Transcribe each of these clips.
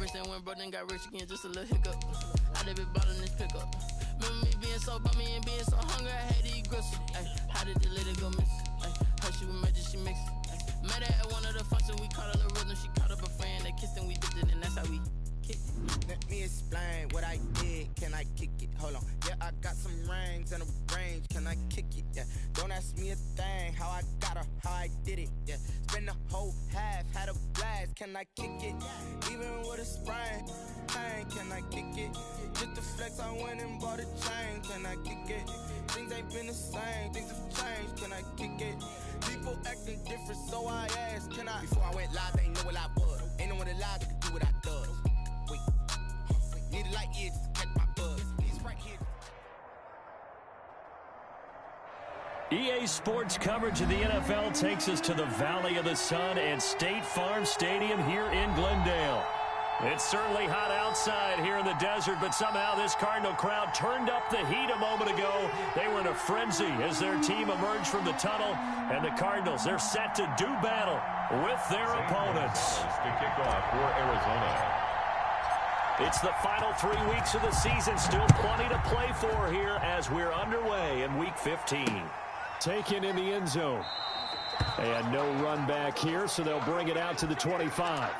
rich and went broke, then got rich again, just a little hiccup. I did been bought in this pickup. Remember me being so bummy and being so hungry, I had to eat gristle. Ay, how did the lady go miss? Ay, how she was magic, she mixed. Met her at one of the functions, we caught a little rhythm. She caught up a friend, they kissed and we dipped it, and that's how we kicked it. Let me explain what I did. Can I kick it? Hold on. Yeah, I got some rings and a range. Can I kick it? Yeah. Don't ask me a thing. How I got her, how I did it. Yeah. Spend the whole half, had a blast. Can I kick it? Even with a sprain. Pain, can I kick it? Just the flex, I went and bought a chain. Can I kick it? Things ain't been the same. Things have changed. Can I kick it? People acting different, so I asked, can I? Before I went live, they ain't know what I was. Ain't no one alive that could do what I does. Wait, need a light year just to catch my buzz. It's right here. EA Sports coverage of the NFL takes us to the Valley of the Sun and State Farm Stadium here in Glendale. It's certainly hot outside here in the desert, but somehow this Cardinal crowd turned up the heat a moment ago. They were in a frenzy as their team emerged from the tunnel, and the Cardinals, they're set to do battle with their opponents. To kick off for Arizona. It's the final 3 weeks of the season. Still plenty to play for here as we're underway in Week 15. Taken in the end zone. And no run back here, so they'll bring it out to the 25.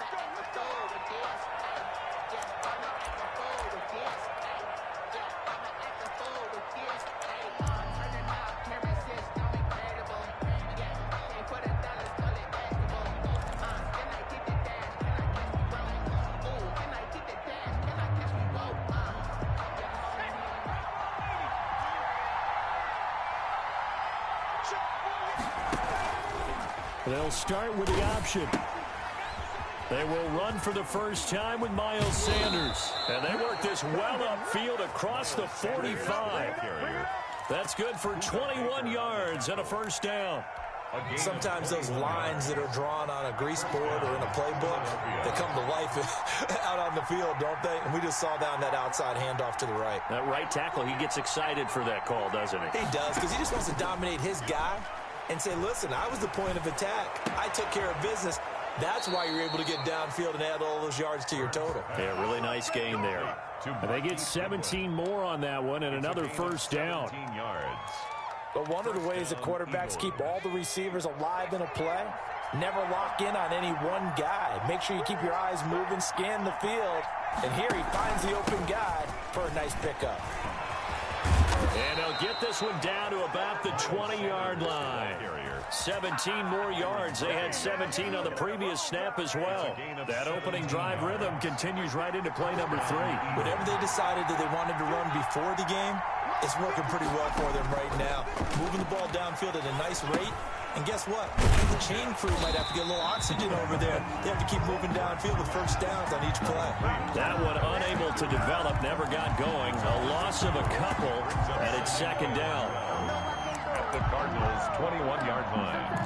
They'll start with the option. They will run for the first time with Miles Sanders. And they work this well upfield across the 45. That's good for 21 yards and a first down. Sometimes those lines that are drawn on a grease board or in a playbook, they come to life out on the field, don't they? And we just saw down that outside handoff to the right. That right tackle, he gets excited for that call, doesn't he? He does, because he just wants to dominate his guy and say, listen, I was the point of attack. I took care of business. That's why you're able to get downfield and add all those yards to your total. Yeah, really nice game there. And they get 17 more on that one and another first down. But one of the ways that quarterbacks keep all the receivers alive in a play, never lock in on any one guy. Make sure you keep your eyes moving, scan the field. And here he finds the open guy for a nice pickup. And they'll get this one down to about the 20-yard line. 17 more yards. They had 17 on the previous snap as well. That opening drive rhythm continues right into play number 3. Whatever they decided that they wanted to run before the game, it's working pretty well for them right now. Moving the ball downfield at a nice rate. And guess what? The chain crew might have to get a little oxygen over there. They have to keep moving downfield with first downs on each play. That one unable to develop, never got going. A loss of a couple, and it's second down. At the Cardinals' 21-yard line.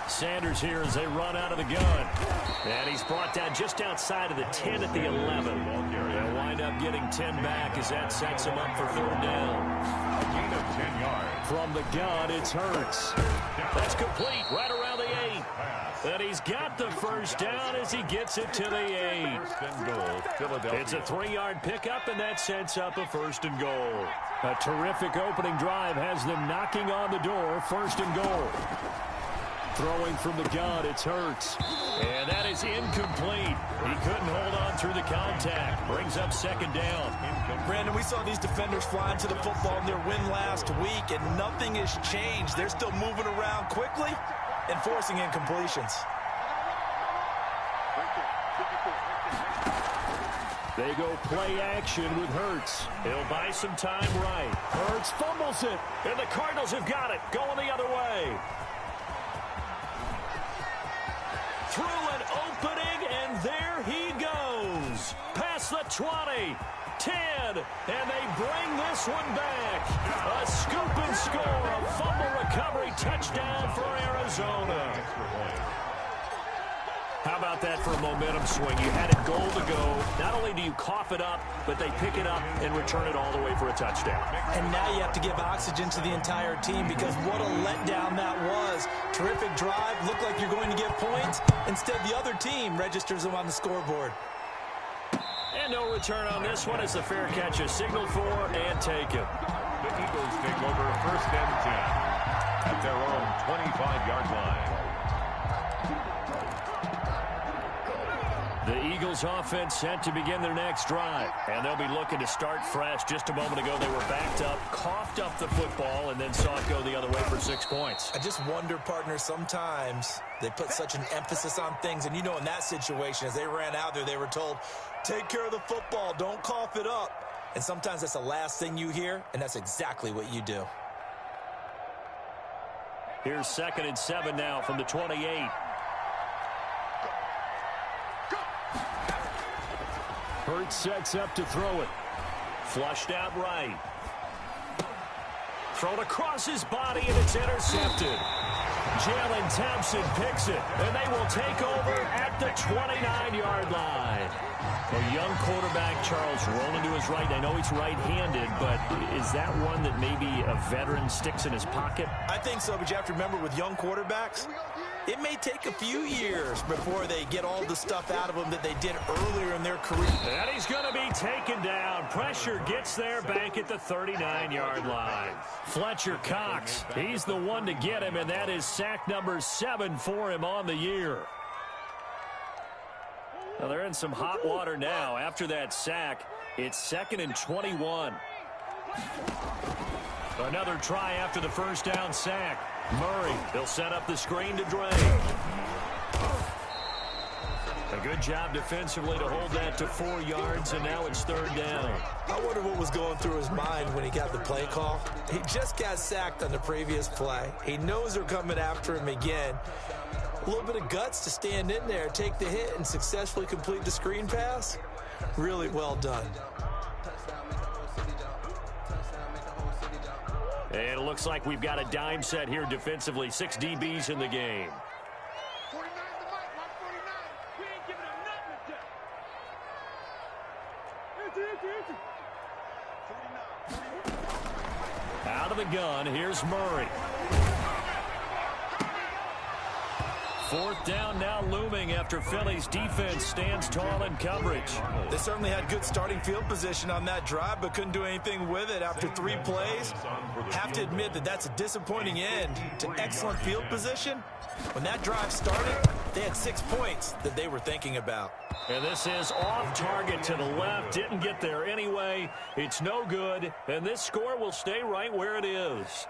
Sanders here as they run out of the gun. And he's brought down just outside of the 10 at the 11. They'll wind up getting 10 back as that sets him up for third down. A gain of 10 yards. From the gun, it's Hurts. That's complete right around the 8. And he's got the first down as he gets it to the 8. It's a 3-yard pickup, and that sets up a first and goal. A terrific opening drive has them knocking on the door, first and goal. Throwing from the gun, it's Hurts. And that is incomplete. He couldn't hold on through the contact. Brings up second down. Brandon, we saw these defenders flying to the football in their win last week, and nothing has changed. They're still moving around quickly and forcing incompletions. They go play action with Hurts. He'll buy some time right. Hurts fumbles it. And the Cardinals have got it. Going the other way. Through an opening, and there he goes. Past the 20, 10, and they bring this one back. A scoop and score, a fumble recovery touchdown for Arizona. How about that for a momentum swing? You had a goal to go. Not only do you cough it up, but they pick it up and return it all the way for a touchdown. And now you have to give oxygen to the entire team because what a letdown that was. Terrific drive. Looked like you're going to get points. Instead, the other team registers them on the scoreboard. And no return on this one as the fair catch is signaled for and taken. The Eagles take over 1st and 10 at their own 25-yard line. The Eagles offense set to begin their next drive, and they'll be looking to start fresh. Just a moment ago, they were backed up, coughed up the football, and then saw it go the other way for 6 points. I just wonder, partner, sometimes they put such an emphasis on things, and you know in that situation, as they ran out there, they were told, take care of the football, don't cough it up. And sometimes that's the last thing you hear, and that's exactly what you do. Here's 2nd and 7 now from the 28. Hurts sets up to throw it. Flushed out right. Thrown across his body, and it's intercepted. Jalen Thompson picks it, and they will take over at the 29-yard line. A young quarterback, Charles, rolling to his right. I know he's right-handed, but is that one that maybe a veteran sticks in his pocket? I think so, but you have to remember with young quarterbacks, it may take a few years before they get all the stuff out of them that they did earlier in their career. And he's going to be taken down. Pressure gets there back at the 39-yard line. Fletcher Cox, he's the one to get him, and that is sack number 7 for him on the year. Well, they're in some hot water now. After that sack, it's 2nd and 21. Another try after the first down sack. Murray, they'll set up the screen to Dre. A good job defensively to hold that to 4 yards, and now it's 3rd down. I wonder what was going through his mind when he got the play call. He just got sacked on the previous play. He knows they're coming after him again. A little bit of guts to stand in there, take the hit, and successfully complete the screen pass. Really well done. And it looks like we've got a dime set here defensively. 6 DBs in the game. Out of the gun, here's Murray. 4th down now looming after Philly's defense stands tall in coverage. They certainly had good starting field position on that drive, but couldn't do anything with it after 3 plays. Have to admit that that's a disappointing end to excellent field position. When that drive started, they had 6 points that they were thinking about. And this is off target to the left. Didn't get there anyway. It's no good, and this score will stay right where it is.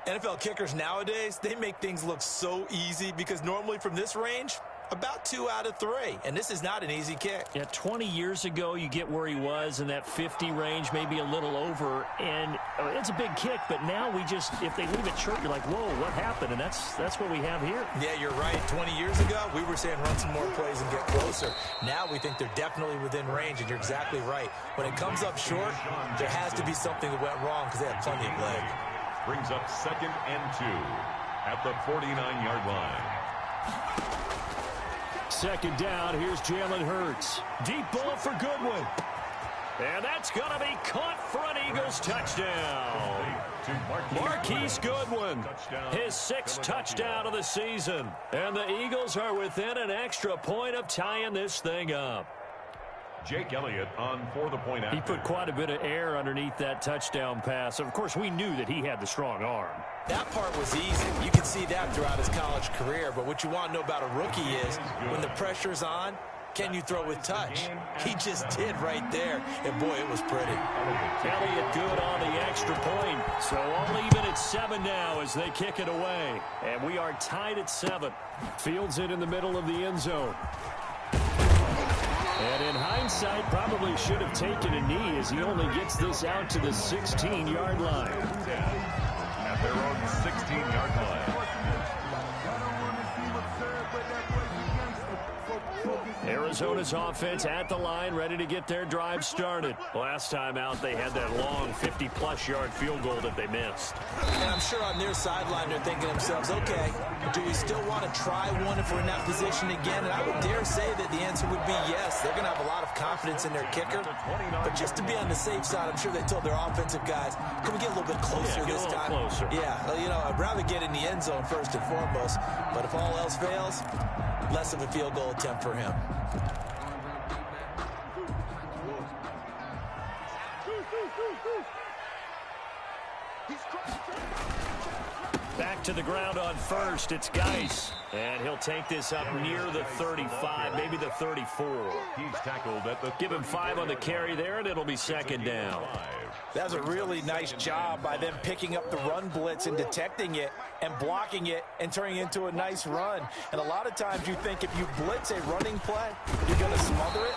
NFL kickers nowadays, they make things look so easy because normally from this range, about 2 out of 3. And this is not an easy kick. Yeah, 20 years ago, you get where he was in that 50 range, maybe a little over. And it's a big kick, but now we just, if they leave it short, you're like, whoa, what happened? And that's what we have here. Yeah, you're right. 20 years ago, we were saying run some more plays and get closer. Now we think they're definitely within range, and you're exactly right. When it comes up short, there has to be something that went wrong because they have plenty of leg. Brings up 2nd and 2 at the 49-yard line. 2nd down, here's Jalen Hurts. Deep ball for Goodwin. And that's going to be caught for an Eagles touchdown. Marquise Goodwin, his 6th touchdown of the season. And the Eagles are within an extra point of tying this thing up. Jake Elliott on for the point after. He put quite a bit of air underneath that touchdown pass. Of course, we knew that he had the strong arm. That part was easy. You can see that throughout his college career. But what you want to know about a rookie is when the pressure's on, can you throw with touch? He just did right there. And, boy, it was pretty. Elliott good on the extra point. So all even at 7 now as they kick it away. And we are tied at 7. Fields it in the middle of the end zone. And in hindsight, probably should have taken a knee as he only gets this out to the 16-yard line. At their own 16-yard line. Arizona's offense at the line, ready to get their drive started. Last time out, they had that long 50-plus yard field goal that they missed. And I'm sure on their sideline, they're thinking to themselves, okay, do we still want to try one if we're in that position again? And I would dare say that the answer would be yes. They're going to have a lot of confidence in their kicker. But just to be on the safe side, I'm sure they told their offensive guys, can we get a little bit closer this time? Closer. Yeah, well, you know, I'd rather get in the end zone first and foremost. But if all else fails, less of a field goal attempt for him. Back to the ground on first. It's Geis. And he'll take this up near the 35, maybe the 34. He's tackled at the Give him 5 on the carry there, and it'll be second down. That was a really nice job by them picking up the run blitz and detecting it and blocking it and turning it into a nice run. And a lot of times you think if you blitz a running play, you're going to smother it.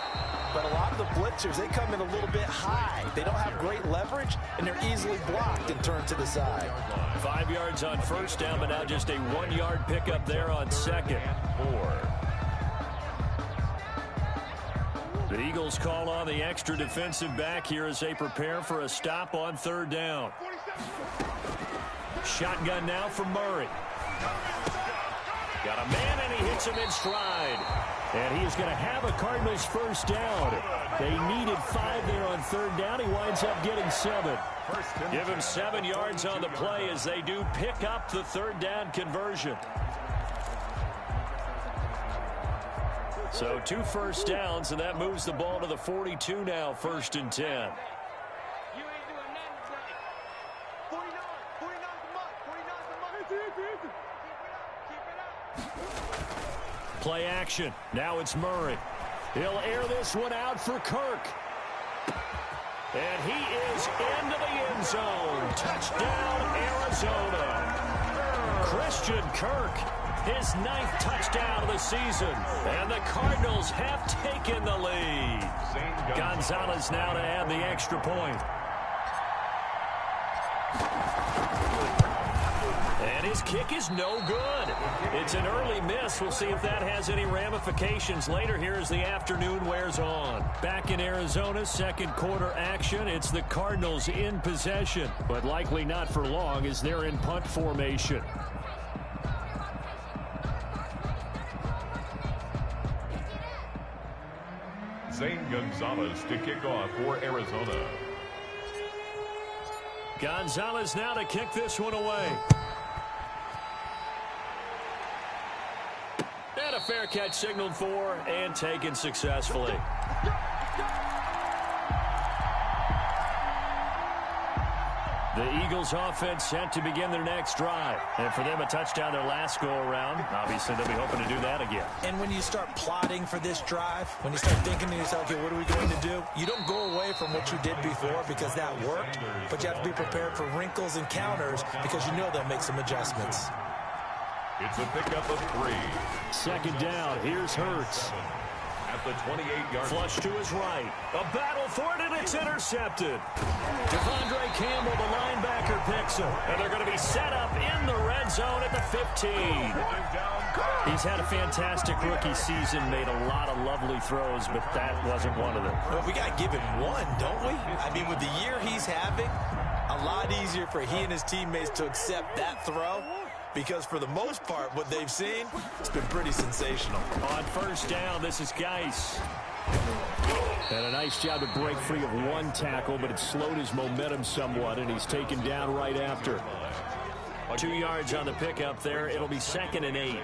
But a lot of the blitzers, they come in a little bit high. They don't have great leverage, and they're easily blocked and turned to the side. 5 yards on first down, but now just a 1-yard pickup there on second. 4. The Eagles call on the extra defensive back here as they prepare for a stop on third down. Shotgun now for Murray. Got a man, and he hits him in stride. And he is going to have a Cardinals first down. They needed 5 there on third down. He winds up getting 7. Give him 7 yards on the play as they do pick up the third down conversion. So 2 first downs, and that moves the ball to the 42 now, 1st and 10. Play action. Now it's Murray. He'll air this one out for Kirk. And he is into the end zone. Touchdown, Arizona. Christian Kirk, his 9th touchdown of the season. And the Cardinals have taken the lead. Gonzalez now to add the extra point. And his kick is no good. It's an early miss. We'll see if that has any ramifications later here as the afternoon wears on. Back in Arizona, second quarter action. It's the Cardinals in possession, but likely not for long as they're in punt formation. Zane Gonzalez to kick off for Arizona. Gonzalez now to kick this one away. And a fair catch signaled for and taken successfully. The Eagles offense set to begin their next drive. And for them, a touchdown their last go-around. Obviously, they'll be hoping to do that again. And when you start plotting for this drive, when you start thinking to yourself, okay, what are we going to do? You don't go away from what you did before because that worked, but you have to be prepared for wrinkles and counters because you know they'll make some adjustments. It's a pickup of 3. Second down. Here's Hurts. At the 28-yard Flush to his right. A battle for it, and it's intercepted. Devondre Campbell, the linebacker, picks him. And they're going to be set up in the red zone at the 15. He's had a fantastic rookie season, made a lot of lovely throws, but that wasn't one of them. Well, we got to give him one, don't we? I mean, with the year he's having, a lot easier for he and his teammates to accept that throw. Because for the most part, what they've seen, it's been pretty sensational. On first down, this is Geis. And a nice job to break free of one tackle, but it slowed his momentum somewhat, and he's taken down right after. 2 yards on the pickup there. It'll be 2nd and 8.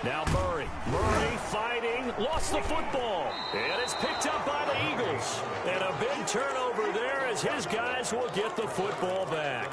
Now Murray. Murray fighting. Lost the football. And it's picked up by the Eagles. And a big turnover there as his guys will get the football back.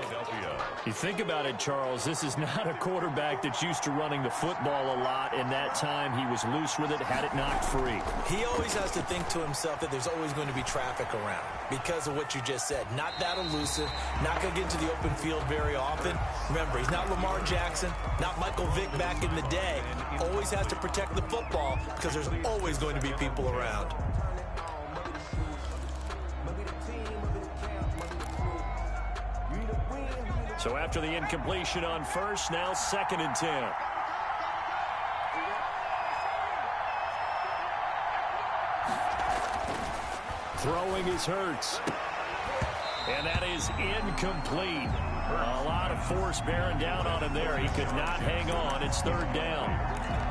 You think about it, Charles. This is not a quarterback that's used to running the football a lot. In that time, he was loose with it, had it knocked free. He always has to think to himself that there's always going to be traffic around because of what you just said. Not that elusive, not going to get into the open field very often. Remember, he's not Lamar Jackson, not Michael Vick back in the day. Always has to protect the football because there's always going to be people around. So after the incompletion on first, now 2nd and 10. Throwing is Hurts. And that is incomplete. A lot of force bearing down on him there. He could not hang on. It's 3rd down.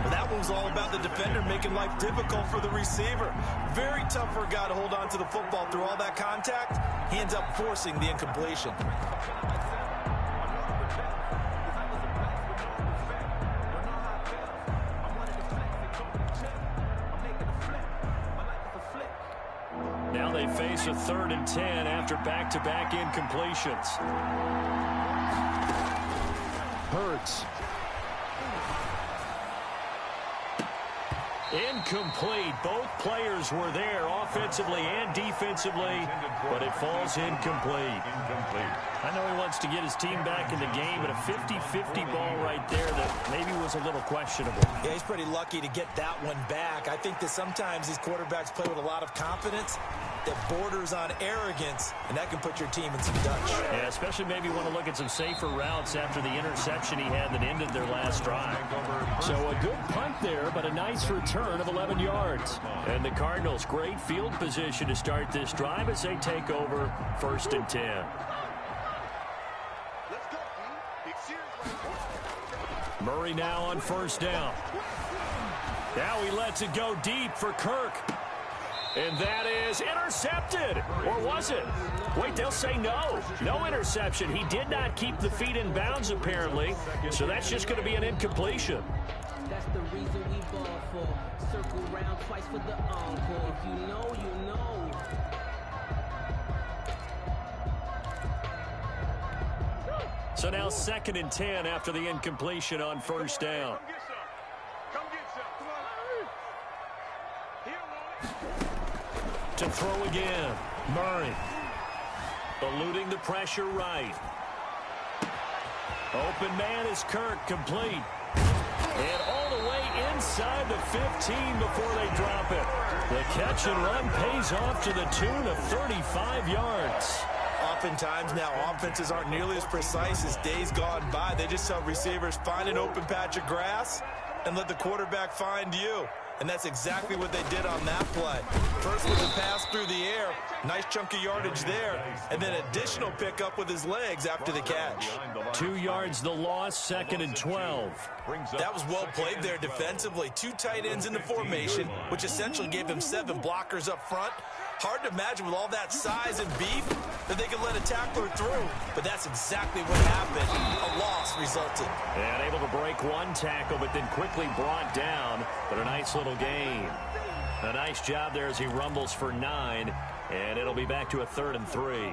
Well, that one was all about the defender making life difficult for the receiver. Very tough for a guy to hold on to the football through all that contact. He ends up forcing the incompletion. Now they face a 3rd and 10 after back-to-back incompletions. Hurts. Incomplete. Both players were there offensively and defensively, but it falls incomplete. I know he wants to get his team back in the game, but a 50-50 ball right there that maybe was a little questionable. Yeah, he's pretty lucky to get that one back. I think that sometimes these quarterbacks play with a lot of confidence that borders on arrogance, and that can put your team in some Dutch. Yeah, especially maybe want to look at some safer routes after the interception he had that ended their last drive. So a good punt there, but a nice return of 11 yards. And the Cardinals, great field position to start this drive as they take over 1st and 10. Murray now on 1st down. Now he lets it go deep for Kirk. And that is intercepted. Or was it? Wait, they'll say no. No interception. He did not keep the feet in bounds, apparently. So that's just going to be an incompletion. That's the reason we ball for. Circle round twice for the encore. If you know, you know. So now 2nd and 10 after the incompletion on 1st down. To throw again. Murray. Eluding the pressure right. Open man is Kirk, complete. And all the way inside the 15 before they drop it. The catch and run pays off to the tune of 35 yards. Oftentimes now offenses aren't nearly as precise as days gone by. They just tell receivers, find an open patch of grass and let the quarterback find you. And that's exactly what they did on that play. First with a pass through the air, nice chunk of yardage there, and then additional pickup with his legs after the catch. 2 yards the loss, 2nd and 12. That was well played there defensively. 2 tight ends in the formation, which essentially gave them 7 blockers up front. Hard to imagine with all that size and beef that they could let a tackler through. But that's exactly what happened. A loss resulted. And able to break one tackle, but then quickly brought down. But a nice little gain. A nice job there as he rumbles for 9. And it'll be back to a 3rd and 3.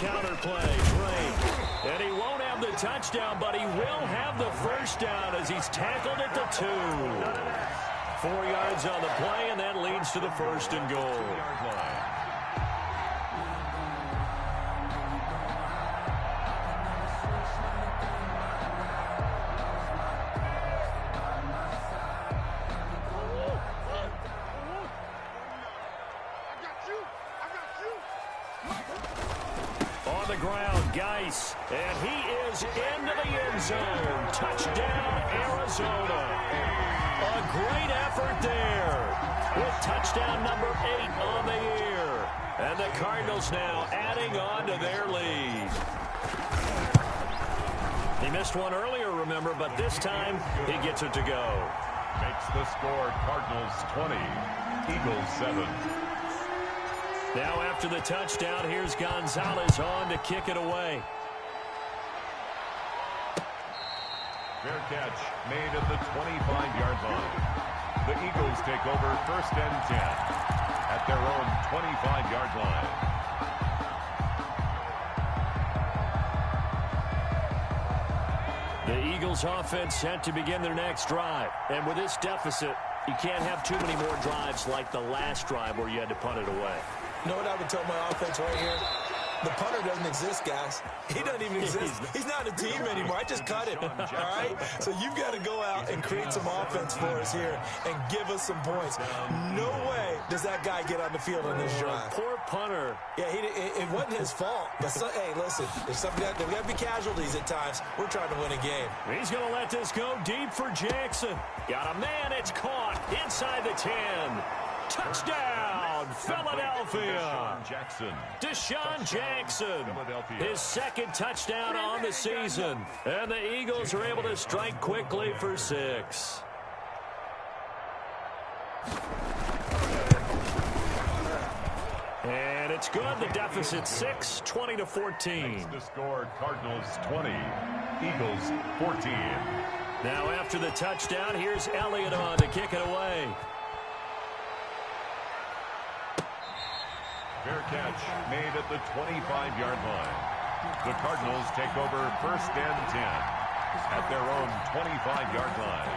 Counterplay, Drake. And he won't have the touchdown, but he will have the 1st down as he's tackled at the 2. 4 yards on the play, and that leads to the 1st and goal. On the ground, Geis, and he is into the end zone. Touchdown, Arizona. A great effort there with touchdown number 8 on the year. And the Cardinals now adding on to their lead. He missed one earlier, remember, but this time he gets it to go. Makes the score Cardinals 20, Eagles 7. Now after the touchdown, here's Gonzalez on to kick it away. Fair catch made at the 25-yard line. The Eagles take over 1st and 10 at their own 25-yard line. The Eagles offense set to begin their next drive. And with this deficit, you can't have too many more drives like the last drive where you had to punt it away. You know what I would tell my offense right here? The punter doesn't exist, guys. He doesn't even exist. He's not a team anymore. I just cut him, all right? So you've got to go out and create some offense for us here and give us some points. No way does that guy get on the field on this drive? Poor punter. Yeah, it wasn't his fault. But hey, listen, there's got to be casualties at times. We're trying to win a game. He's going to let this go deep for Jackson. Got a man. It's caught inside the 10. Touchdown, Philadelphia. Deshaun Jackson, his second touchdown on the season. And the Eagles are able to strike quickly for 6. And it's good. The deficit 6, 20-14. The score, Cardinals 20, Eagles 14. Now after the touchdown, here's Elliott on to kick it away. Fair catch made at the 25-yard line. The Cardinals take over 1st and 10 at their own 25-yard line.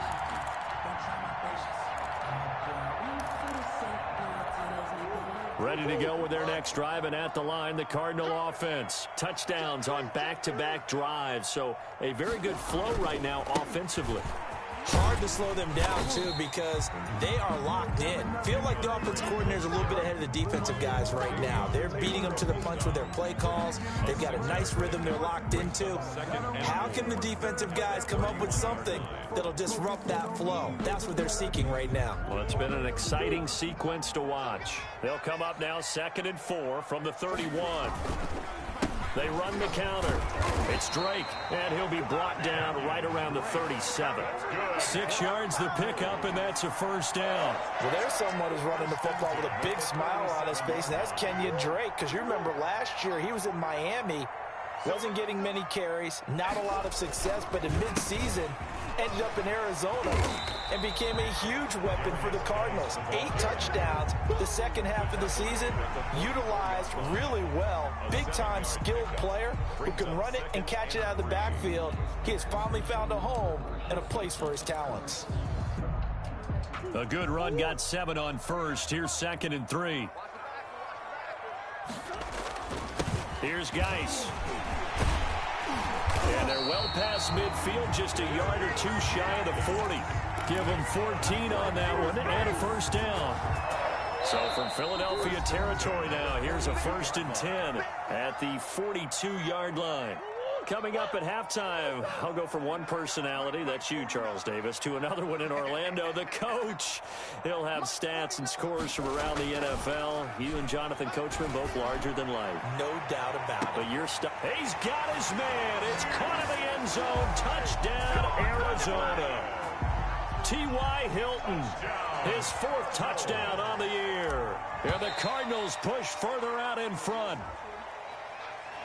Ready to go with their next drive, and at the line, the Cardinal offense. Touchdowns on back-to-back drives, so a very good flow right now offensively. Hard to slow them down, too, because they are locked in. Feel like the offense coordinator is a little bit ahead of the defensive guys right now. They're beating them to the punch with their play calls. They've got a nice rhythm they're locked into. How can the defensive guys come up with something that'll disrupt that flow? That's what they're seeking right now. Well, it's been an exciting sequence to watch. They'll come up now 2nd and 4 from the 31. They run the counter. It's Drake, and he'll be brought down right around the 37. 6 yards the pickup, and that's a first down. Well, there's someone who's running the football with a big smile on his face, and that's Kenyon Drake, because you remember last year he was in Miami, wasn't getting many carries, not a lot of success, but in midseason ended up in Arizona and became a huge weapon for the Cardinals. 8 touchdowns the second half of the season, utilized really well. Big-time skilled player who can run it and catch it out of the backfield. He has finally found a home and a place for his talents. A good run, got 7 on first. Here's 2nd and 3. Here's Geis. And they're well past midfield, just a yard or 2 shy of the 40. Give them 14 on that one and a first down. So from Philadelphia territory now, here's a 1st and 10 at the 42-yard line. Coming up at halftime, I'll go from one personality, that's you, Charles Davis, to another one in Orlando, the coach. He'll have stats and scores from around the NFL. You and Jonathan Coachman both larger than life. No doubt about it. But you're stuck. He's got his man. It's caught in the end zone. Touchdown, Arizona. T.Y. Hilton, his 4th touchdown on the year. And the Cardinals push further out in front.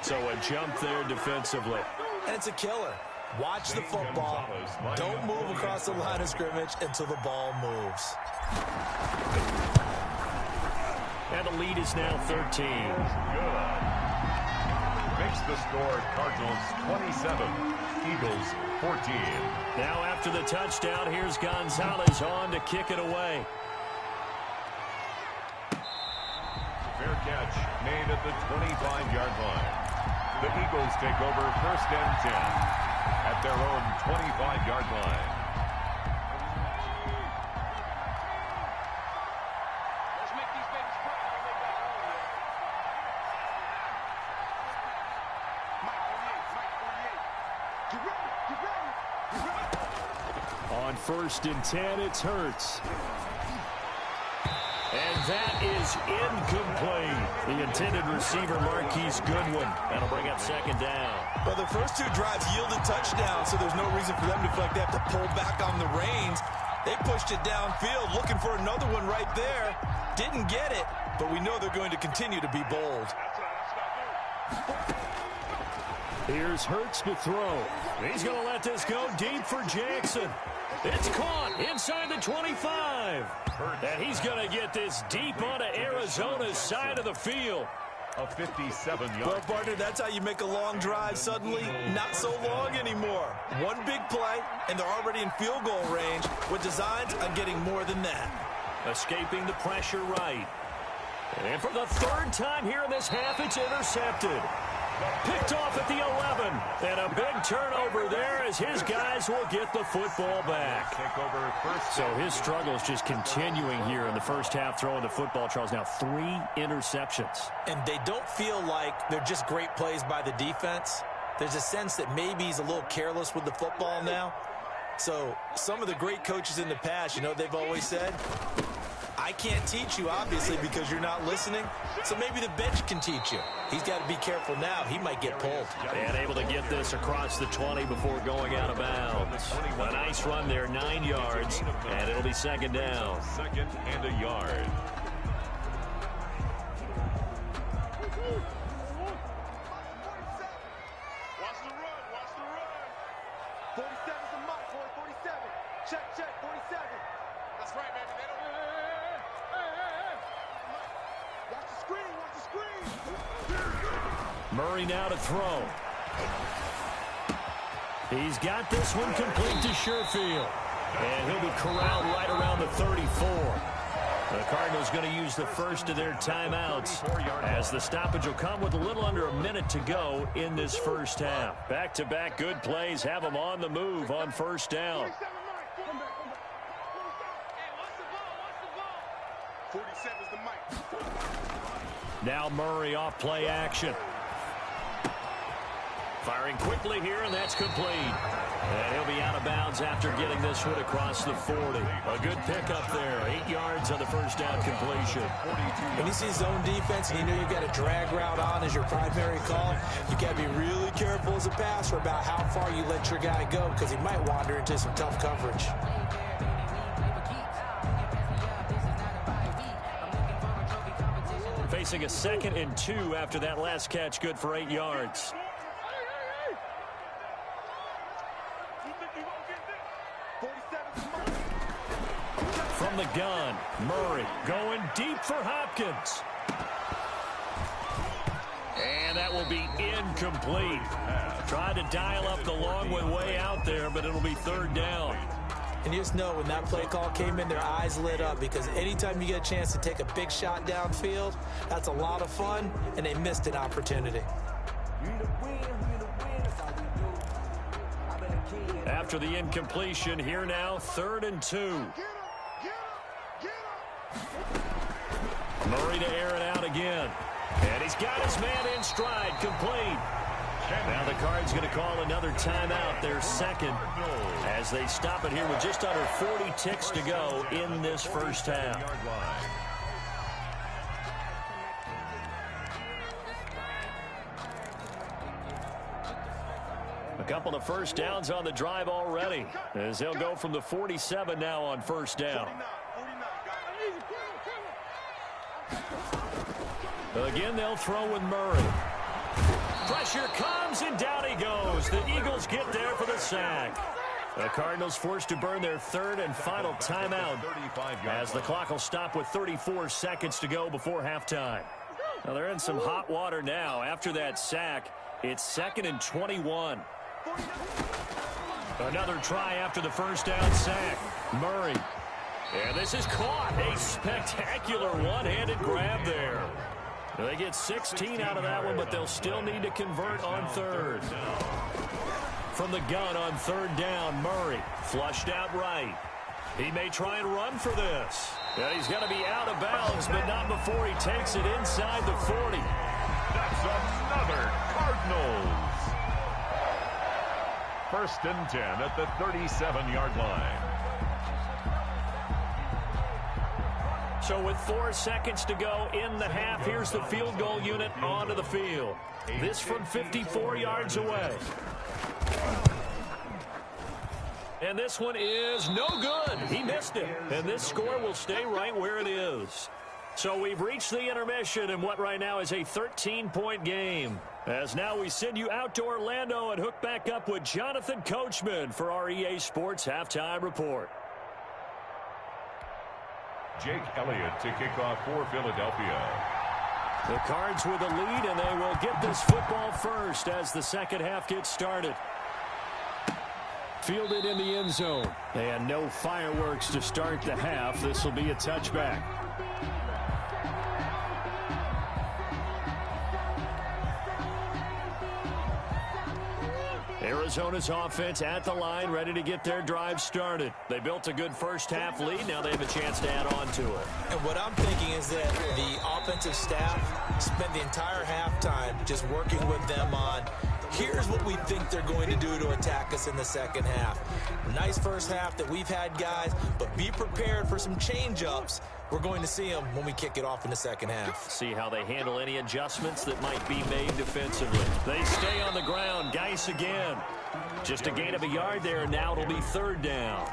So a jump there defensively. And it's a killer. Watch the football. Don't move across the line of scrimmage until the ball moves. And the lead is now 13. Good. Makes the score Cardinals 27, Eagles 14. Now after the touchdown, here's Gonzalez on to kick it away. Fair catch made at the 25-yard line. The Eagles take over 1st and 10 at their own 25-yard line. Let's make these babies proud when they got home. On 1st and 10, it's Hurts. And that is incomplete. The intended receiver, Marquise Goodwin. That'll bring up 2nd down. Well, the first 2 drives yielded touchdowns, so there's no reason for them to feel like they have to pull back on the reins. They pushed it downfield, looking for another one right there. Didn't get it, but we know they're going to continue to be bold. Here's Hurts to throw. He's going to let this go deep for Jackson. It's caught inside the 25. And he's going to get this deep onto Arizona's side of the field. A 57-yard. Well, partner, that's how you make a long drive suddenly not so long anymore. One big play, and they're already in field goal range with designs on getting more than that. Escaping the pressure right. And for the 3rd time here in this half, it's intercepted. Picked off at the 11. And a big turnover there as his guys will get the football back. So his struggles just continuing here in the first half throwing the football, Charles. Now 3 interceptions. And they don't feel like they're just great plays by the defense. There's a sense that maybe he's a little careless with the football now. So some of the great coaches in the past, you know, they've always said, I can't teach you, obviously, because you're not listening. So maybe the bench can teach you. He's got to be careful now. He might get pulled. And able to get this across the 20 before going out of bounds. A nice run there, 9 yards, and it'll be second down. Second and a yard. Watch the run, watch the run. 47's the mark, boy, 47. Check, 47. That's right, baby. They don't... Watch the screen, watch the screen. Murray now to throw. He's got this one complete to Sherfield. And he'll be corralled right around the 34. The Cardinals going to use the first of their timeouts as the stoppage will come with a little under a minute to go in this first half. Back-to-back good plays have them on the move on first down. 47's the mic. Now Murray off play action. Firing quickly here, and that's complete. And he'll be out of bounds after getting this one across the 40. A good pickup there. 8 yards on the first down completion. When you see zone defense and you know you've got a drag route on as your primary call, you got to be really careful as a passer about how far you let your guy go because he might wander into some tough coverage. Facing a 2nd and 2 after that last catch, good for 8 yards. From the gun, Murray going deep for Hopkins. And that will be incomplete. Tried to dial up the long way out there, but it'll be third down. And you just know when that play call came in, their eyes lit up because anytime you get a chance to take a big shot downfield, that's a lot of fun, and they missed an opportunity. After the incompletion, here now, 3rd and 2. Murray to air it out again. And he's got his man in stride, complete. Now the Cards going to call another timeout, their second, as they stop it here with just under 40 ticks to go in this first half. A couple of first downs on the drive already, as they'll go from the 47 now on first down. Again, they'll throw with Murray. Pressure comes, and down he goes. The Eagles get there for the sack. The Cardinals forced to burn their 3rd and final timeout as the clock will stop with 34 seconds to go before halftime. Now they're in some hot water now. After that sack, it's 2nd and 21. Another try after the first down sack. Murray. And this is caught. A spectacular one-handed grab there. They get 16 out of that one, but they'll still need to convert on 3rd. From the gun on 3rd down, Murray flushed out right. He may try and run for this. And he's going to be out of bounds, but not before he takes it inside the 40. That's another Cardinals. 1st and 10 at the 37-yard line. So with 4 seconds to go in the half, here's the field goal unit onto the field. This from 54 yards away. And this one is no good. He missed it. And this score will stay right where it is. So we've reached the intermission in what right now is a 13-point game. As now we send you out to Orlando and hook back up with Jonathan Coachman for our EA Sports Halftime Report. Jake Elliott to kick off for Philadelphia. The Cards with a lead, and they will get this football first as the second half gets started. Fielded in the end zone. And no fireworks to start the half. This will be a touchback. Arizona's offense at the line, ready to get their drive started. They built a good first-half lead. Now they have a chance to add on to it. And what I'm thinking is that the offensive staff spent the entire halftime just working with them on, here's what we think they're going to do to attack us in the second half. Nice first half that we've had, guys, but be prepared for some change-ups. We're going to see them when we kick it off in the second half. See how they handle any adjustments that might be made defensively. They stay on the ground. Geis again. Just a gain of a yard there, and now it'll be third down.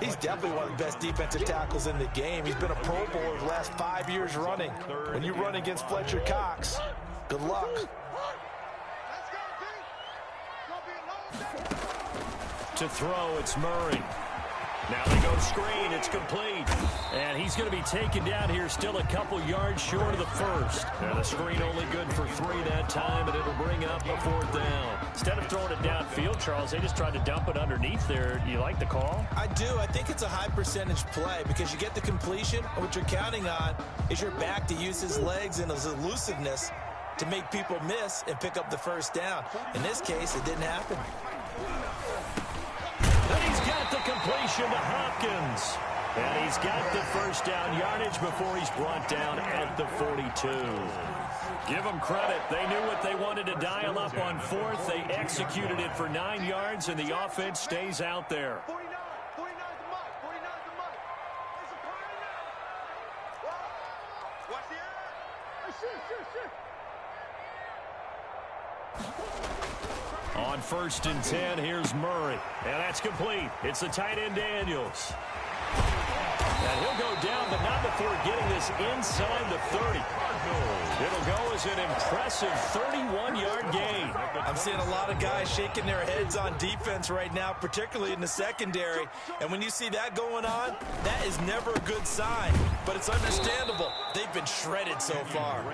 He's definitely one of the best defensive tackles in the game. He's been a Pro Bowler the last 5 years running. When you run against Fletcher Cox, good luck. To throw, it's Murray. Now they go screen. It's complete. And he's going to be taken down here, still a couple yards short of the first. And the screen only good for 3 that time, and it'll bring up a fourth down. Instead of throwing it downfield, Charles, they just tried to dump it underneath there. You like the call? I do. I think it's a high percentage play because you get the completion, and what you're counting on is your back to use his legs and his elusiveness to make people miss and pick up the first down. In this case, it didn't happen. And he's got the completion to Hopkins. And he's got the first down yardage before he's brought down at the 42. Give them credit. They knew what they wanted to dial up on fourth. They executed it for 9 yards, and the offense stays out there. 49 the mark. 49 the mark. It's a party now. Watch the On 1st and 10, here's Murray. And that's complete. It's the tight end Daniels. And he'll go down, but not before getting this inside the 30. It'll go as an impressive 31-yard gain. I'm seeing a lot of guys shaking their heads on defense right now, particularly in the secondary. And when you see that going on, that is never a good sign. But it's understandable. They've been shredded so far.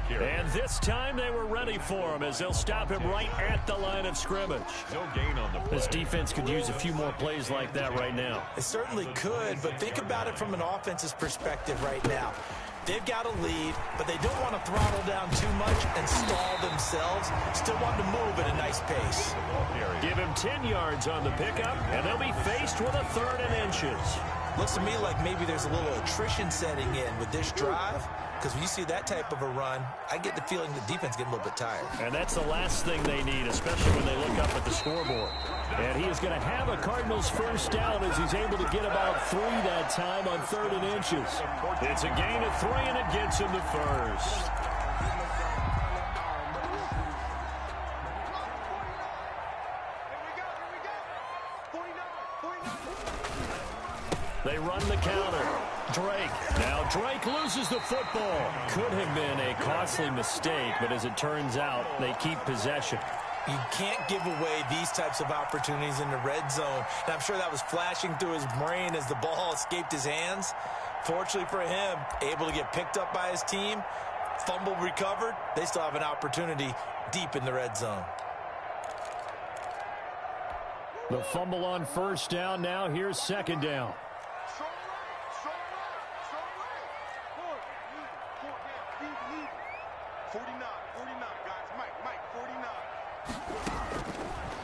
And this time they were ready for him as they'll stop him right at the line of scrimmage. No gain on the play. This defense could use a few more plays like that right now. It certainly could, but think about it from an offense's perspective right now. They've got a lead, but they don't want to throttle down too much and stall themselves. Still want to move at a nice pace. Give him 10 yards on the pickup, and they'll be faced with a 3rd and inches. Looks to me like maybe there's a little attrition setting in with this drive, because when you see that type of a run, I get the feeling the defense getting a little bit tired. And that's the last thing they need, especially when they look up at the scoreboard. And he is going to have a Cardinals first down as he's able to get about 3 that time on 3rd and inches. It's a gain of 3, and it gets him the first. They run the counter. Drake. Now Drake loses the football. Could have been a costly mistake, but as it turns out, they keep possession. You can't give away these types of opportunities in the red zone. And I'm sure that was flashing through his brain as the ball escaped his hands. Fortunately for him, able to get picked up by his team, fumble recovered. They still have an opportunity deep in the red zone. The fumble on first down. Now here's 2nd down. 49, guys. Mike, 49.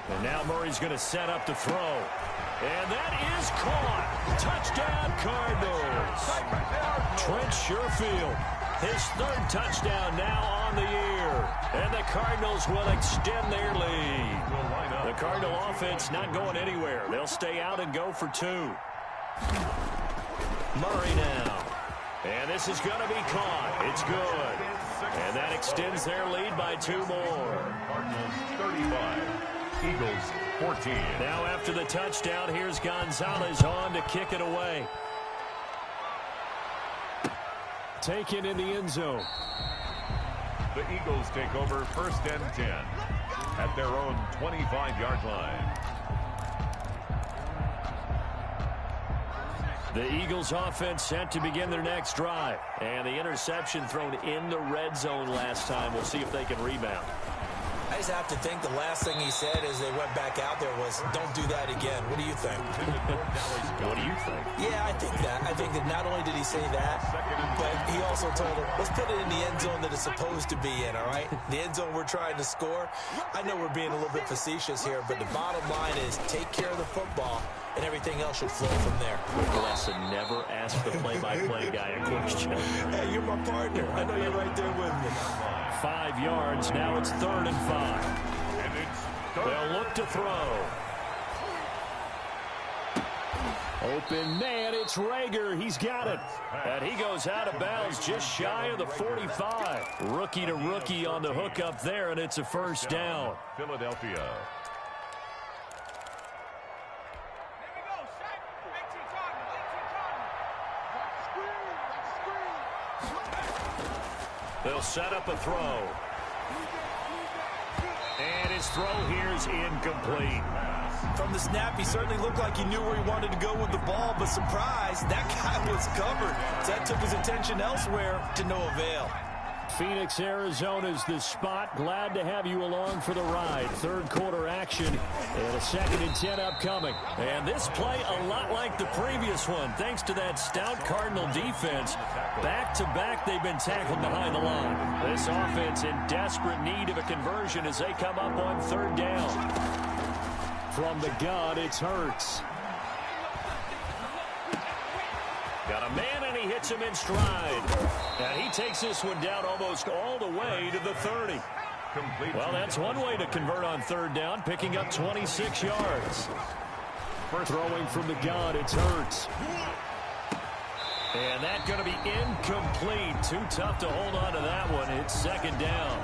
And now Murray's going to set up to throw. And that is caught. Touchdown, Cardinals. Trent Sherfield, his 3rd touchdown now on the year. And the Cardinals will extend their lead. The Cardinal offense not going anywhere. They'll stay out and go for 2. Murray now. And this is going to be caught. It's good. And that extends their lead by 2 more. Cardinals 35, Eagles 14. Now after the touchdown, here's Gonzalez on to kick it away. Taken in the end zone. The Eagles take over 1st and 10 at their own 25-yard line. The Eagles offense set to begin their next drive. And the interception thrown in the red zone last time. We'll see if they can rebound. I just have to think the last thing he said as they went back out there was, don't do that again. What do you think? What do you think? Yeah, I think that. I think that not only did he say that, but he also told him, let's put it in the end zone that it's supposed to be in, all right? The end zone we're trying to score. I know we're being a little bit facetious here, but the bottom line is take care of the football, and everything else should flow from there. Lesson, never ask the play-by-play guy a question. Hey, you're my partner. I know you're right there with me. 5 yards. Now it's 3rd and 5. And it's They'll look to throw. Open man, it's Rager. He's got it. And he goes out of bounds just shy of the 45. Rookie to rookie on the hook up there, and it's a first down. Philadelphia. They'll set up a throw. And his throw here's incomplete. From the snap, he certainly looked like he knew where he wanted to go with the ball, but surprise, that guy was covered. So that took his attention elsewhere to no avail. Phoenix, Arizona's the spot. Glad to have you along for the ride. Third quarter action and a 2nd and 10 upcoming. And this play a lot like the previous one. Thanks to that stout Cardinal defense. Back-to-back, they've been tackled behind the line. This offense in desperate need of a conversion as they come up on 3rd down. From the gun, it's Hurts. Got a man, and he hits him in stride. And he takes this one down almost all the way to the 30. Well, that's one way to convert on 3rd down, picking up 26 yards. Throwing from the gun, it's Hurts. And that's going to be incomplete. Too tough to hold on to that one. It's 2nd down.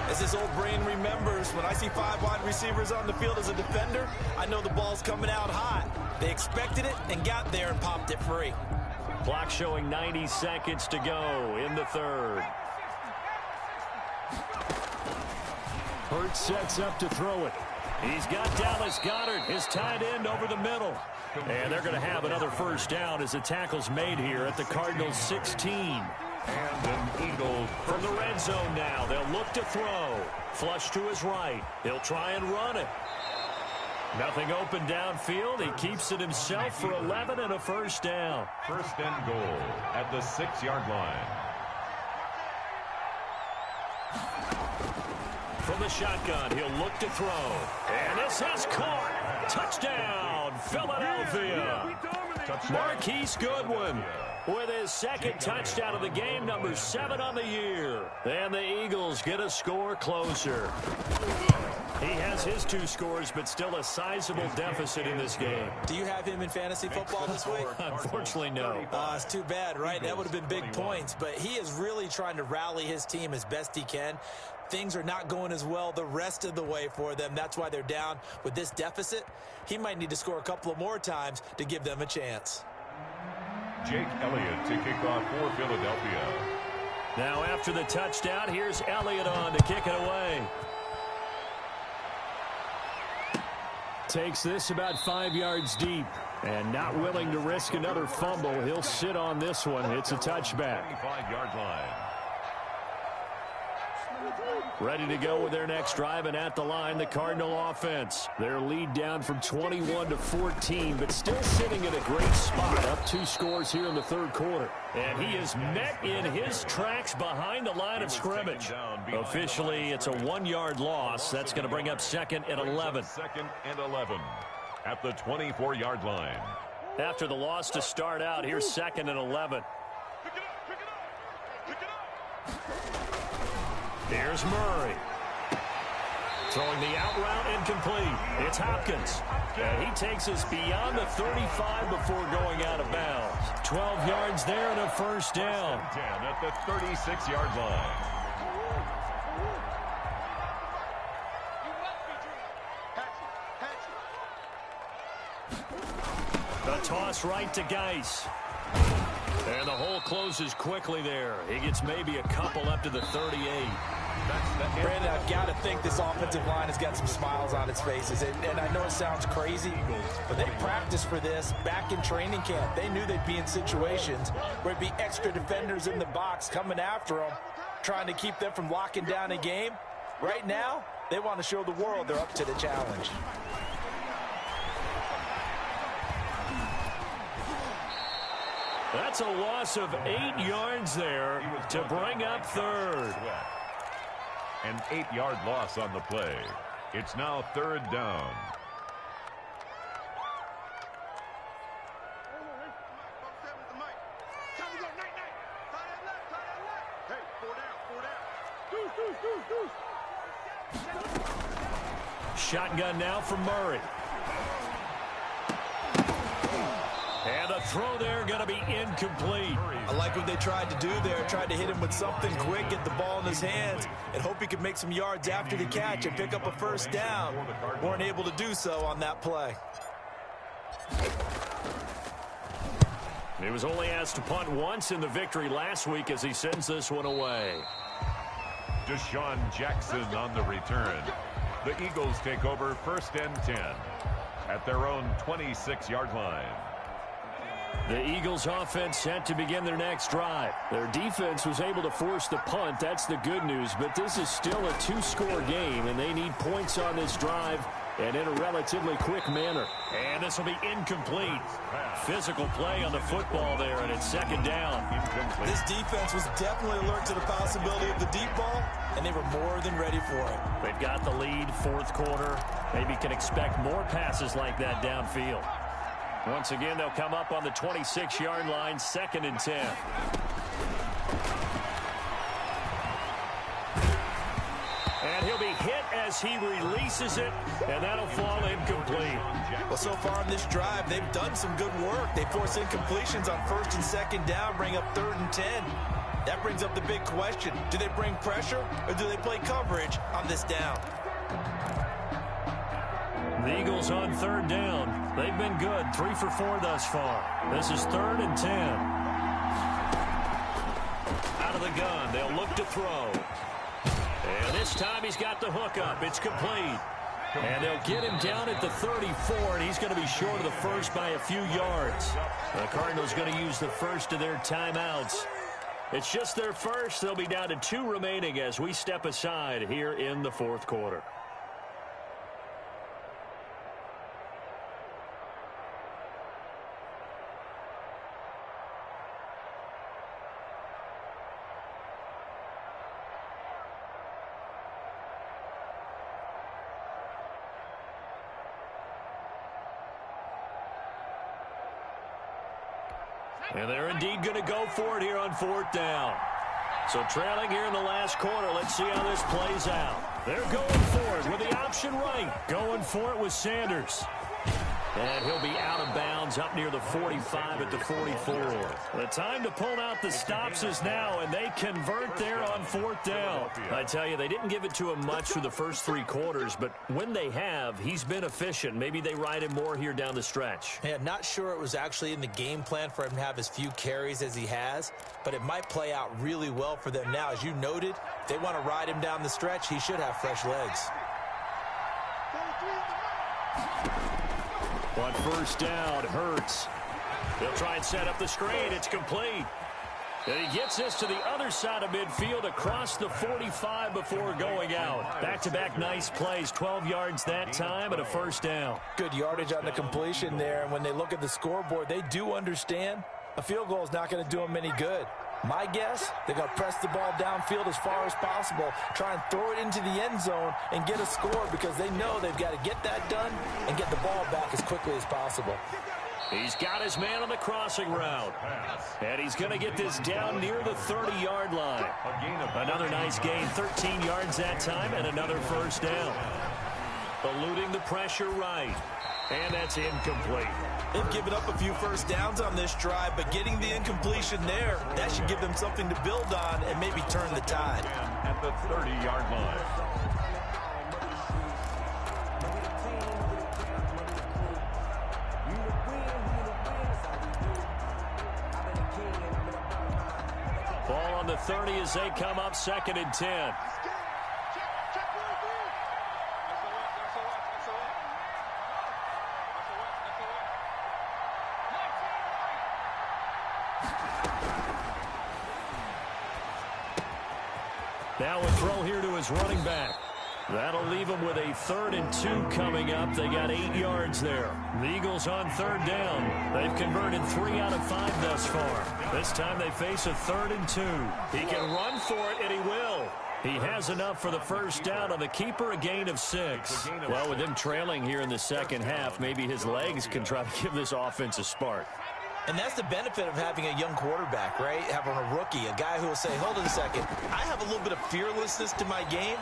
As his old brain remembers, when I see 5 wide receivers on the field as a defender, I know the ball's coming out hot. They expected it and got there and popped it free. Clock showing 90 seconds to go in the 3rd. Hurts sets up to throw it. He's got Dallas Goedert, his tight end, over the middle. And they're going to have another first down as the tackle's made here at the Cardinals' 16. And an Eagle From the red zone now, they'll look to throw. Flush to his right. He'll try and run it. Nothing open downfield. He keeps it himself for 11 and a first down. 1st and goal at the 6-yard line. From the shotgun, he'll look to throw. And this is caught. Touchdown, Philadelphia. Marquise Goodwin with his 2nd touchdown of the game, number 7 on the year. And the Eagles get a score closer. He has his 2 scores, but still a sizable deficit in this game. Do you have him in fantasy football this week? Unfortunately, no. It's too bad, right? That would have been big points, but he is really trying to rally his team as best he can. Things are not going as well the rest of the way for them. That's why they're down with this deficit. He might need to score a couple of more times to give them a chance. Jake Elliott to kick off for Philadelphia. Now after the touchdown, here's Elliott on to kick it away. Takes this about 5 yards deep. And not willing to risk another fumble. He'll sit on this one. It's a touchback. 25-yard line. Ready to go with their next drive, and at the line, the Cardinal offense. Their lead down from 21 to 14, but still sitting at a great spot. Up 2 scores here in the 3rd quarter. And he is met in his tracks behind the line of scrimmage. Officially, it's a 1-yard loss. That's going to bring up 2nd and 11. 2nd and 11 at the 24-yard line. After the loss to start out, here's 2nd and 11. Here's Murray. Throwing the out route incomplete. It's Hopkins. And he takes us beyond the 35 before going out of bounds. 12 yards there and a first down. 10 at the 36-yard line. The toss right to Geis. And the hole closes quickly there. He gets maybe a couple up to the 38. Brandon, I've got to think this offensive line has got some smiles on its faces. And I know it sounds crazy, but they practiced for this back in training camp. They knew they'd be in situations where it'd be extra defenders in the box coming after them, trying to keep them from locking down a game. Right now, They want to show the world they're up to the challenge. That's a loss of 8 yards there to bring up third. An 8-yard loss on the play. It's now third down. Shotgun now for Murray. And a throw there going to be incomplete. I like what they tried to do there. Tried to hit him with something quick, get the ball in his hands, and hope he could make some yards after the catch and pick up a first down. Weren't able to do so on that play. He was only asked to punt once in the victory last week as he sends this one away. Deshaun Jackson on the return. The Eagles take over first and 10 at their own 26-yard line. The Eagles offense set to begin their next drive. Their defense was able to force the punt. That's the good news. But this is still a 2-score game, and they need points on this drive and in a relatively quick manner. And this will be incomplete. Physical play on the football there, and it's second down. This defense was definitely alert to the possibility of the deep ball, and they were more than ready for it. They've got the lead, fourth quarter. Maybe can expect more passes like that downfield. Once again, they'll come up on the 26-yard line, second and 10. And he'll be hit as he releases it, and that'll fall incomplete. Well, so far in this drive, they've done some good work. They force incompletions on first and second down, bring up third and 10. That brings up the big question. Do they bring pressure, or do they play coverage on this down? The Eagles on third down. They've been good, 3 for 4 thus far. This is third and 10. Out of the gun, they'll look to throw. And this time he's got the hook up. It's complete. And they'll get him down at the 34, and he's going to be short of the first by a few yards. The Cardinals going to use the first of their timeouts. It's just their first. They'll be down to 2 remaining as we step aside here in the fourth quarter. And they're indeed going to go for it here on fourth down. So trailing here in the last quarter. Let's see how this plays out. They're going for it with the option right. Going for it with Sanders. And he'll be out of bounds up near the 45 at the 44. The time to pull out the stops is now, and they convert there on fourth down. I tell you, they didn't give it to him much for the first 3 quarters, but when they have, he's been efficient. Maybe they ride him more here down the stretch. Yeah, not sure it was actually in the game plan for him to have as few carries as he has, but it might play out really well for them now. As you noted, if they want to ride him down the stretch, he should have fresh legs. On first down, Hurts. They'll try and set up the screen. It's complete. And he gets this to the other side of midfield across the 45 before going out. Back-to-back nice plays, 12 yards that time and a first down. Good yardage on the completion there, and when they look at the scoreboard, they do understand a field goal is not going to do them any good. My guess, they're going to press the ball downfield as far as possible, try and throw it into the end zone and get a score because they know they've got to get that done and get the ball back as quickly as possible. He's got his man on the crossing route. And he's going to get this down near the 30-yard line. Another nice gain, 13 yards that time, and another first down. Eluding the pressure right. And that's incomplete. They've given up a few first downs on this drive, but getting the incompletion there, that should give them something to build on and maybe turn the tide. At the 30-yard line. Ball on the 30 as they come up second and 10. Now a throw here to his running back. That'll leave them with a 3rd and 2 coming up. They got 8 yards there. The Eagles on 3rd down. They've converted 3 out of 5 thus far. This time they face a 3rd and 2. He can run for it, and he will. He has enough for the first down on the keeper, a gain of 6. Well, with them trailing here in the second half, maybe his legs can try to give this offense a spark. And that's the benefit of having a young quarterback, right? Having a rookie, a guy who will say, hold on a second, I have a little bit of fearlessness to my game.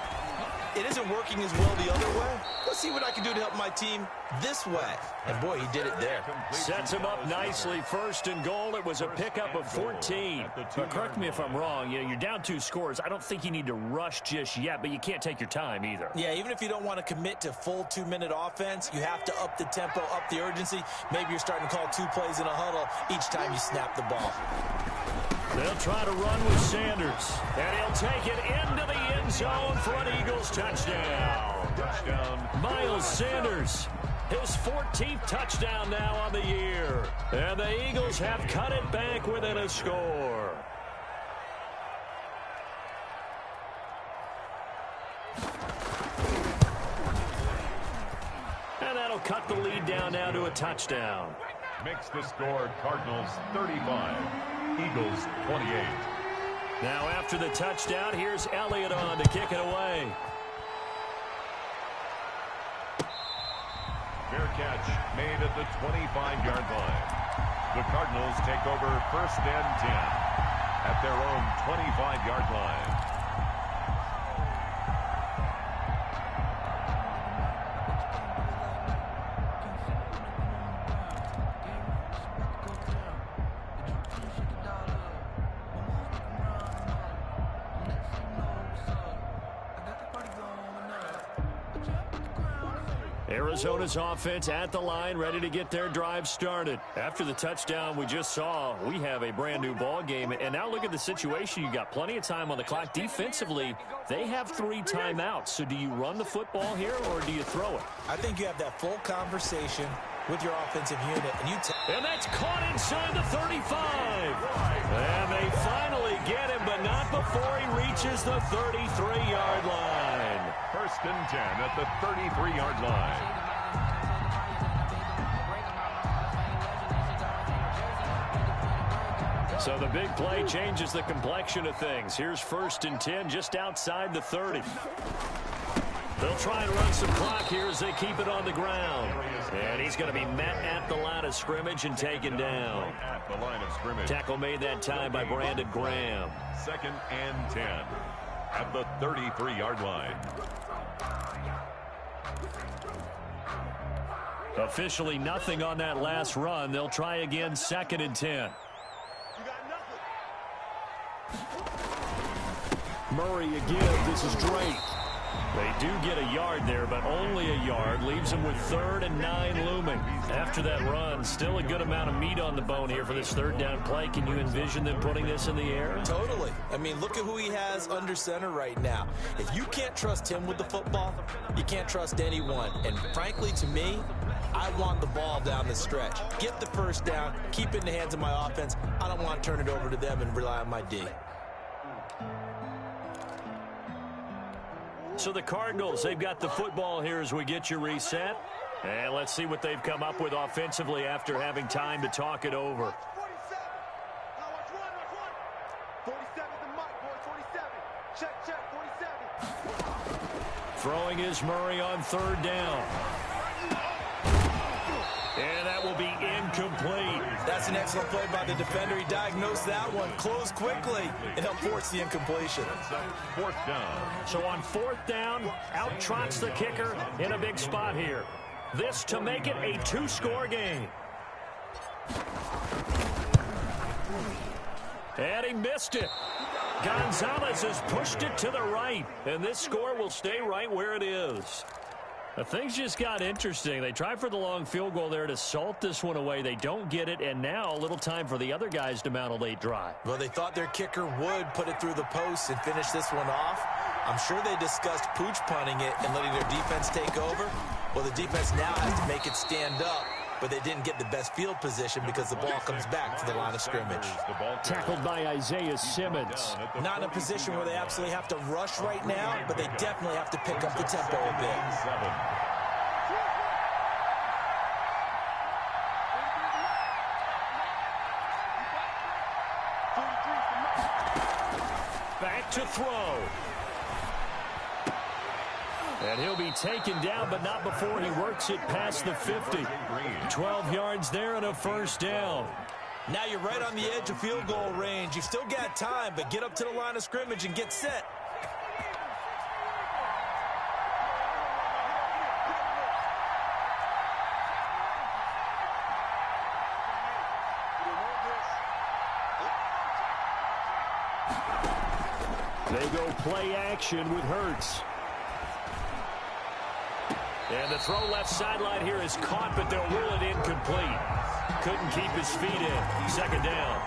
It isn't working as well the other way. Let's see what I can do to help my team this way. And, boy, he did it there. Sets him up nicely. 1st and goal. It was a pickup of 14. But correct me if I'm wrong. You're down 2 scores. I don't think you need to rush just yet, but you can't take your time either. Yeah, even if you don't want to commit to full 2-minute offense, you have to up the tempo, up the urgency. Maybe you're starting to call 2 plays in a huddle each time you snap the ball. They'll try to run with Sanders. And he'll take it into the end zone for an Eagles touchdown. Miles Sanders, his 14th touchdown now on the year. And the Eagles have cut it back within a score. And that'll cut the lead down now to a touchdown. Makes the score Cardinals 35. Eagles 28. Now after the touchdown, here's Elliott on to kick it away. Fair catch made at the 25-yard line. The Cardinals take over 1st and 10 at their own 25-yard line. Arizona's offense at the line, ready to get their drive started. After the touchdown we just saw, we have a brand new ball game. And now look at the situation. You got plenty of time on the clock. Defensively, they have 3 timeouts. So do you run the football here or do you throw it? I think you have that full conversation with your offensive unit. And that's caught inside the 35. And they finally get him, but not before he reaches the 33-yard line. 1st and 10 at the 33-yard line. So the big play changes the complexion of things. Here's 1st and 10 just outside the 30. They'll try and run some clock here as they keep it on the ground. And he's going to be met at the line of scrimmage and taken down. At the line of scrimmage. Tackle made that time by Brandon Graham. 2nd and 10 at the 33-yard line. Officially nothing on that last run. They'll try again 2nd and 10. Murray again. This is Drake. They do get a yard there, but only a yard. Leaves them with 3rd and 9 looming. After that run, still a good amount of meat on the bone here for this 3rd down play. Can you envision them putting this in the air? Totally. I mean, look at who he has under center right now. If you can't trust him with the football, you can't trust anyone. And frankly, to me, I want the ball down the stretch. Get the first down, keep it in the hands of my offense. I don't want to turn it over to them and rely on my D. So the Cardinals, they've got the football here as we get you reset. And let's see what they've come up with offensively after having time to talk it over. 47 the mic, boy, 47. Check, 47. Throwing is Murray on 3rd down. And that will be incomplete. That's an excellent play by the defender. He diagnosed that one, closed quickly, and helped force the incompletion. 4th down. So on 4th down, out trots the kicker in a big spot here. This to make it a 2-score game. And he missed it. Gonzalez has pushed it to the right, and this score will stay right where it is. Things just got interesting. They tried for the long field goal there to salt this one away. They don't get it, and now a little time for the other guys to mount a late drive. Well, they thought their kicker would put it through the post and finish this one off. I'm sure they discussed pooch punting it and letting their defense take over. Well, the defense now has to make it stand up but they didn't get the best field position because the ball comes back to the line of scrimmage. Tackled by Isaiah Simmons. Not in a position where they absolutely have to rush right now, but they definitely have to pick up the tempo a bit. Back to throw. And he'll be taken down, but not before he works it past the 50. 12 yards there and a first down. Now you're right on the edge of field goal range. You've still got time, but get up to the line of scrimmage and get set. They go play action with Hurts. And the throw left sideline here is caught, but they'll rule it incomplete. Couldn't keep his feet in. Second down.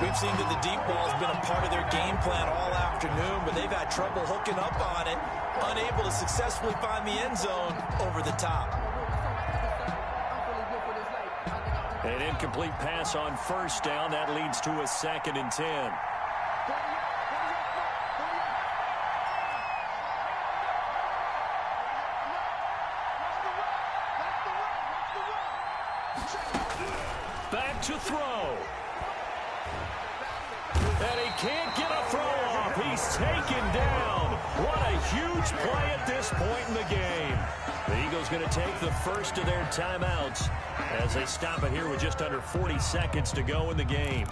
We've seen that the deep ball has been a part of their game plan all afternoon, but they've had trouble hooking up on it, unable to successfully find the end zone over the top. An incomplete pass on first down. That leads to a 2nd and 10. Back to throw. And he can't get a throw off. He's taken down. What a huge play at this point in the game. The Eagles going to take the first of their timeouts as they stop it here with just under 40 seconds to go in the game.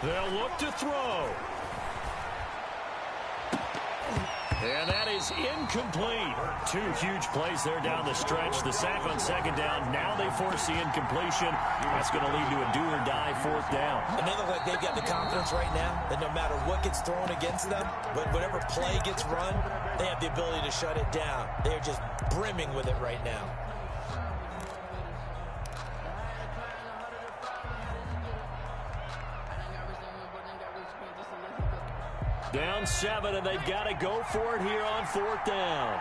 They'll look to throw. And that is incomplete. 2 huge plays there down the stretch. The sack on second down. Now they force the incompletion. That's going to lead to a do-or-die 4th down. And they look like they've got the confidence right now that no matter what gets thrown against them, whatever play gets run, they have the ability to shut it down. They're just brimming with it right now. Down 7, and they've got to go for it here on 4th down.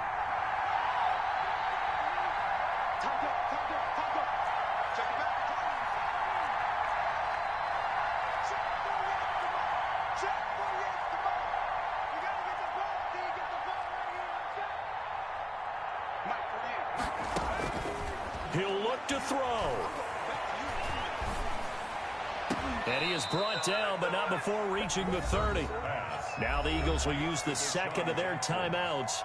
He'll look to throw. And he is brought down, but not before reaching the 30. Now the Eagles will use the second of their timeouts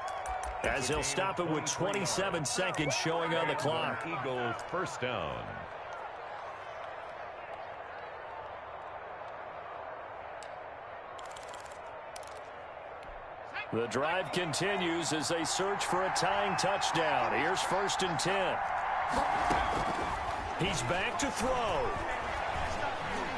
as they'll stop it with 27 seconds showing on the clock. Eagles first down. The drive continues as they search for a tying touchdown. Here's 1st and 10. He's back to throw.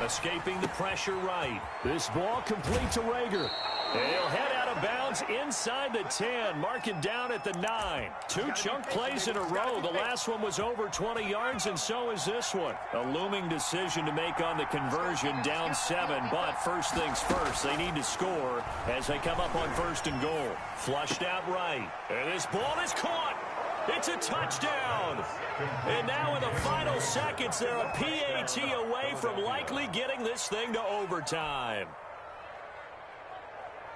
Escaping the pressure right. This ball complete to Rager. He'll head out of bounds inside the 10, marking down at the 9. 2 chunk plays in a row. The last one was over 20 yards, and so is this one. A looming decision to make on the conversion, down 7. But first things first, they need to score as they come up on 1st and goal. Flushed out right. And this ball is caught. It's a touchdown. And now in the final seconds, they're a PAT away from likely getting this thing to overtime.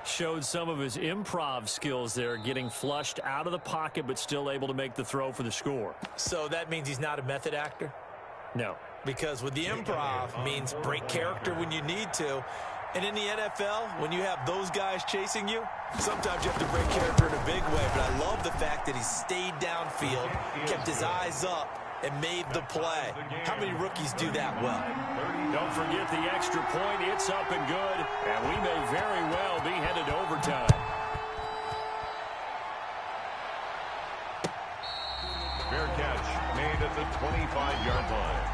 Showed some of his improv skills there, getting flushed out of the pocket, but still able to make the throw for the score. So that means he's not a method actor? No. Because with the improv means break character when you need to. And in the NFL, when you have those guys chasing you, sometimes you have to break character in a big way. But I love the fact that he stayed downfield, kept his eyes up, and made the play. How many rookies do that well? Don't forget the extra point. It's up and good. And we may very well be headed to overtime. Fair catch made at the 25-yard line.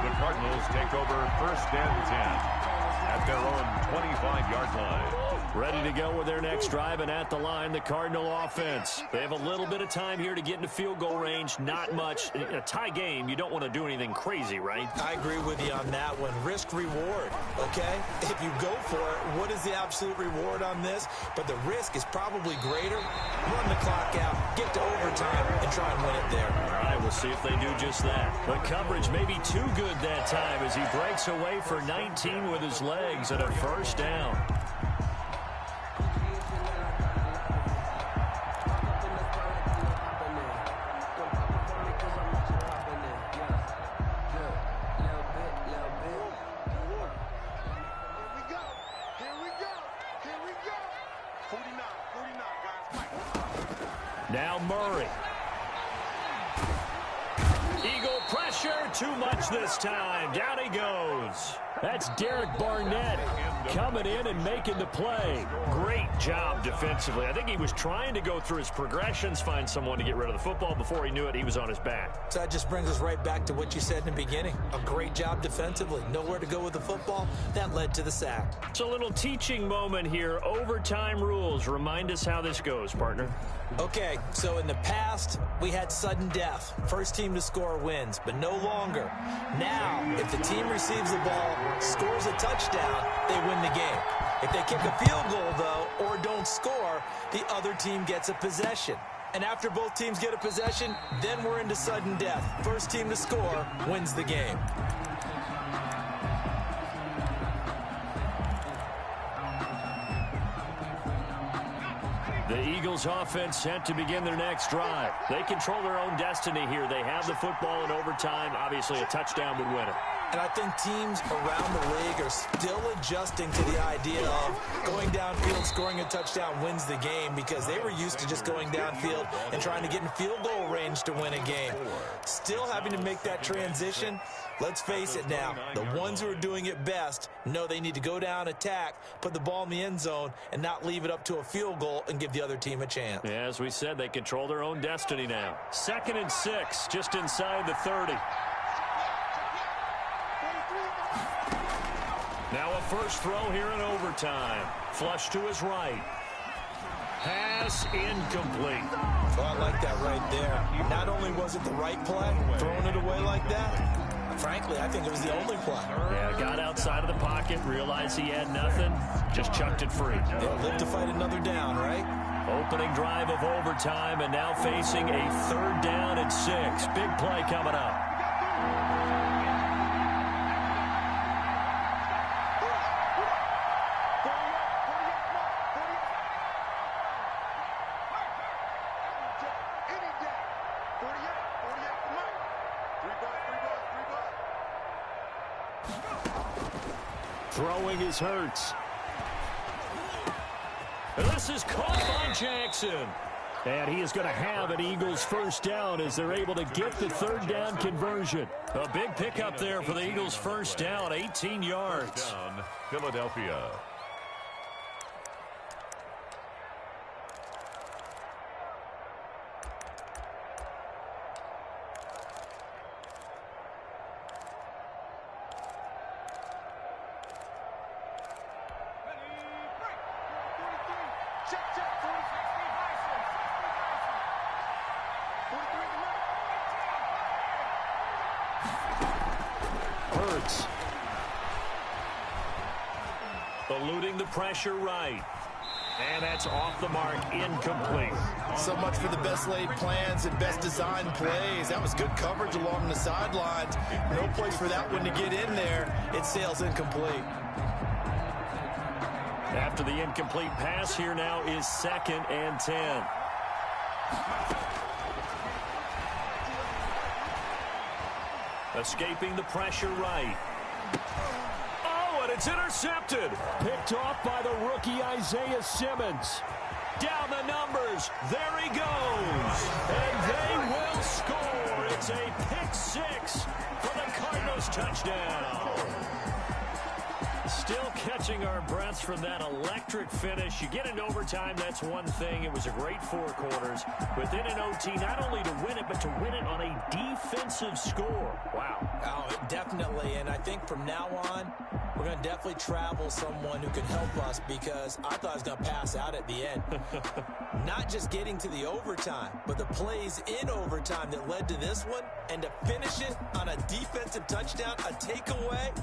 The Cardinals take over 1st and 10 at their own 25-yard line. Ready to go with their next drive, and at the line, the Cardinal offense. They have a little bit of time here to get into field goal range, not much. In a tie game, you don't want to do anything crazy, right? I agree with you on that one. Risk-reward, okay? If you go for it, what is the absolute reward on this? But the risk is probably greater. Run the clock out, get to overtime, and try and win it there. All right, we'll see if they do just that. The coverage may be too good that time as he breaks away for 19 with his legs and a first down. Now Murray. Eagle pressure, too much this time. Down he goes. That's Derek Barnett coming in and making the play. Great job defensively. I think he was trying to go through his progressions, find someone to get rid of the football. Before he knew it, he was on his back. So that just brings us right back to what you said in the beginning. A great job defensively. Nowhere to go with the football. That led to the sack. It's a little teaching moment here. Overtime rules. Remind us how this goes, partner. Okay, so in the past, we had sudden death. First team to score wins, but no longer. Now, if the team receives the ball, scores a touchdown, they win the game. If they kick a field goal, though, or don't score, the other team gets a possession. And after both teams get a possession, then we're into sudden death. First team to score wins the game. The Eagles offense set to begin their next drive. They control their own destiny here. They have the football in overtime. Obviously, a touchdown would win it. And I think teams around the league are still adjusting to the idea of going downfield, scoring a touchdown wins the game, because they were used to just going downfield and trying to get in field goal range to win a game. Still having to make that transition. Let's face it now, the ones who are doing it best know they need to go down, attack, put the ball in the end zone, and not leave it up to a field goal and give the other team a chance. Yeah, as we said, they control their own destiny now. 2nd and 6, just inside the 30. Now a first throw here in overtime. Flush to his right. Pass incomplete. Well, I like that right there. Not only was it the right play, throwing it away like that, frankly, I think it was the only play. Yeah, got outside of the pocket, realized he had nothing, just chucked it free. Yeah, live to fight another down, right? Opening drive of overtime, and now facing a 3rd down and 6. Big play coming up. Throwing is Hurts. And this is caught by Jackson. And he is going to have an Eagles first down as they're able to get the 3rd down conversion. A big pickup there for the Eagles first down, 18 yards. Down, Philadelphia. Hurts. Eluding the pressure right. And that's off the mark, incomplete. So much for the best laid plans and best designed plays. That was good coverage along the sidelines. No place for that one to get in there. It sails incomplete. After the incomplete pass, here now is 2nd and 10. Escaping the pressure right. Oh, and it's intercepted. Picked off by the rookie Isaiah Simmons. Down the numbers. There he goes. And they will score. It's a pick 6 for the Cardinals touchdown. Still catching our breaths from that electric finish. You get into overtime, that's one thing. It was a great 4 quarters. Within an OT, not only to win it, but to win it on a defensive score. Wow. Oh, definitely. And I think from now on, we're We're going to definitely travel someone who can help us because I thought I was going to pass out at the end. Not just getting to the overtime, but the plays in overtime that led to this one, and to finish it on a defensive touchdown, a takeaway.